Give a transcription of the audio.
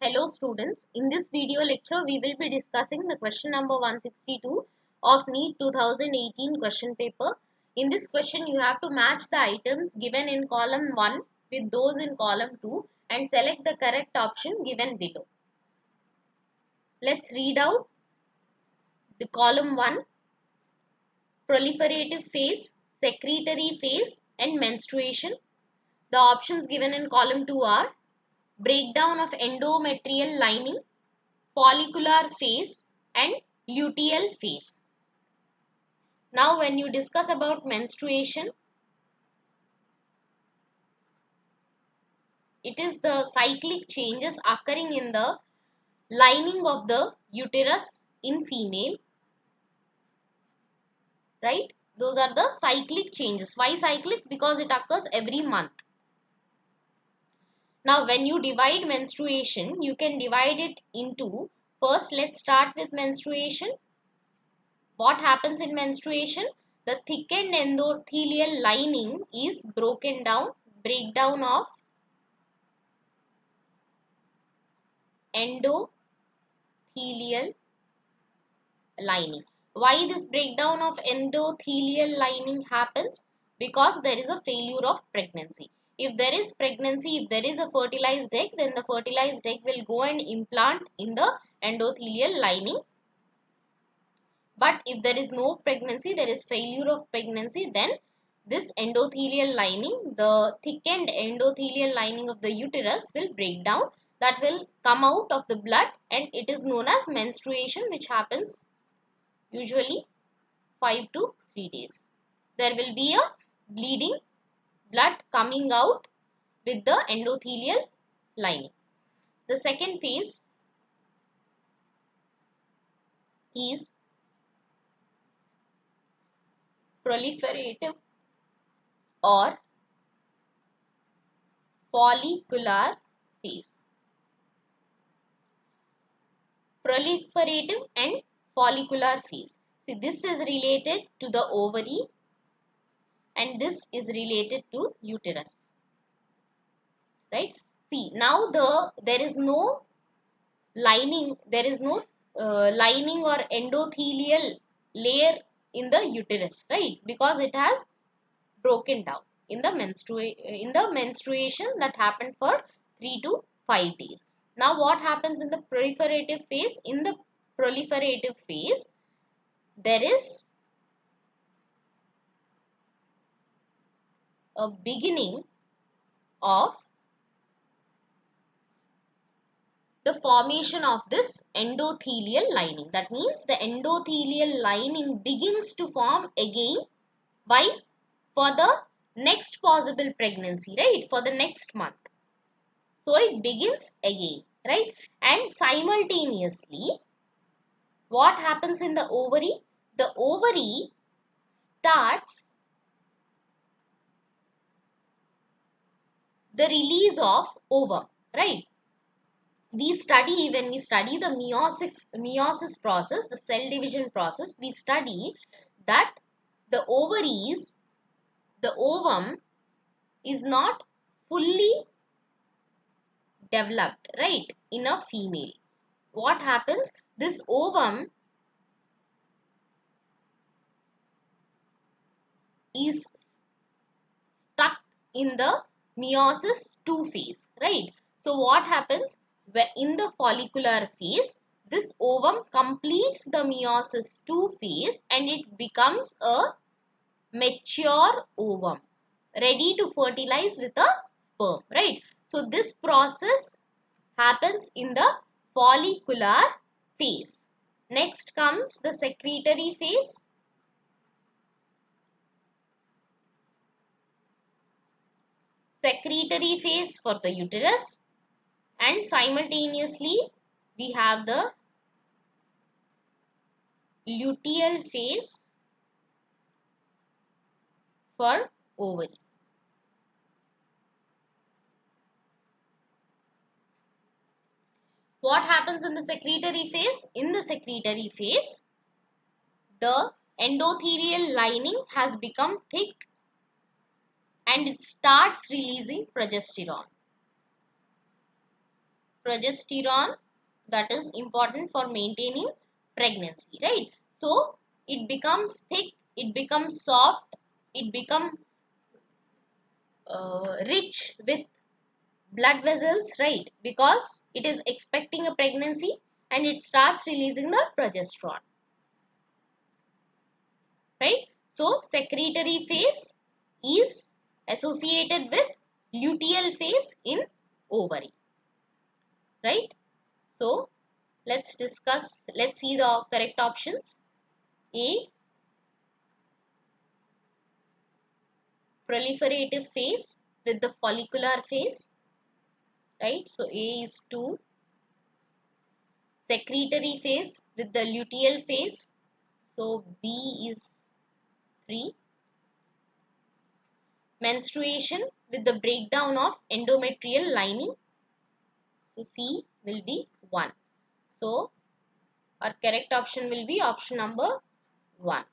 Hello students, in this video lecture we will be discussing the question number 162 of NEET 2018 question paper. In this question you have to match the items given in column 1 with those in column 2 and select the correct option given below. Let's read out the column 1: proliferative phase, secretory phase and menstruation. The options given in column 2 are breakdown of endometrial lining, follicular phase and luteal phase. Now when you discuss about menstruation, it is the cyclic changes occurring in the lining of the uterus in female, right? Those are the cyclic changes. Why cyclic? Because it occurs every month. Now when you divide menstruation, you can divide it into, first let's start with menstruation. What happens in menstruation? The thickened endothelial lining is broken down, breakdown of endothelial lining. Why this breakdown of endothelial lining happens? Because there is a failure of pregnancy. If there is pregnancy, if there is a fertilized egg, then the fertilized egg will go and implant in the endothelial lining. But if there is no pregnancy, there is failure of pregnancy, then this endothelial lining, the thickened endothelial lining of the uterus will break down. That will come out of the blood and it is known as menstruation, which happens usually 5 to 3 days. There will be a bleeding, blood coming out with the endothelial lining. The second phase is proliferative or follicular phase. Proliferative and follicular phase. See, this is related to the ovary and this is related to uterus, right? See, now there is no lining, there is no lining or endothelial layer in the uterus, right? Because it has broken down in the menstruation that happened for 3 to 5 days. Now what happens in the proliferative phase? In the proliferative phase, there is a beginning of the formation of this endothelial lining. That means the endothelial lining begins to form again by for the next possible pregnancy, right? For the next month. So it begins again, right? And simultaneously, what happens in the ovary? The ovary starts the release of ovum, right? When we study the meiosis process, the cell division process, we study that the ovum is not fully developed, right, in a female. What happens? This ovum is stuck in the meiosis 2 phase, right? So what happens? In the follicular phase, this ovum completes the meiosis 2 phase and it becomes a mature ovum, ready to fertilize with a sperm, right? So this process happens in the follicular phase. Next comes the secretory phase. Secretory phase for the uterus, and simultaneously we have the luteal phase for ovary. What happens in the secretory phase? In the secretory phase, the endothelial lining has become thick and it starts releasing progesterone. progesterone, that is important for maintaining pregnancy, right? So it becomes thick, it becomes soft, it becomes rich with blood vessels, right? Because it is expecting a pregnancy and it starts releasing the progesterone, right? So secretory phase is associated with luteal phase in ovary, right? So let's see the correct options. A, proliferative phase with the follicular phase, right? So A is 2. Secretory phase with the luteal phase, so B is 3. Menstruation with the breakdown of endometrial lining, so C will be 1. So our correct option will be option number 1.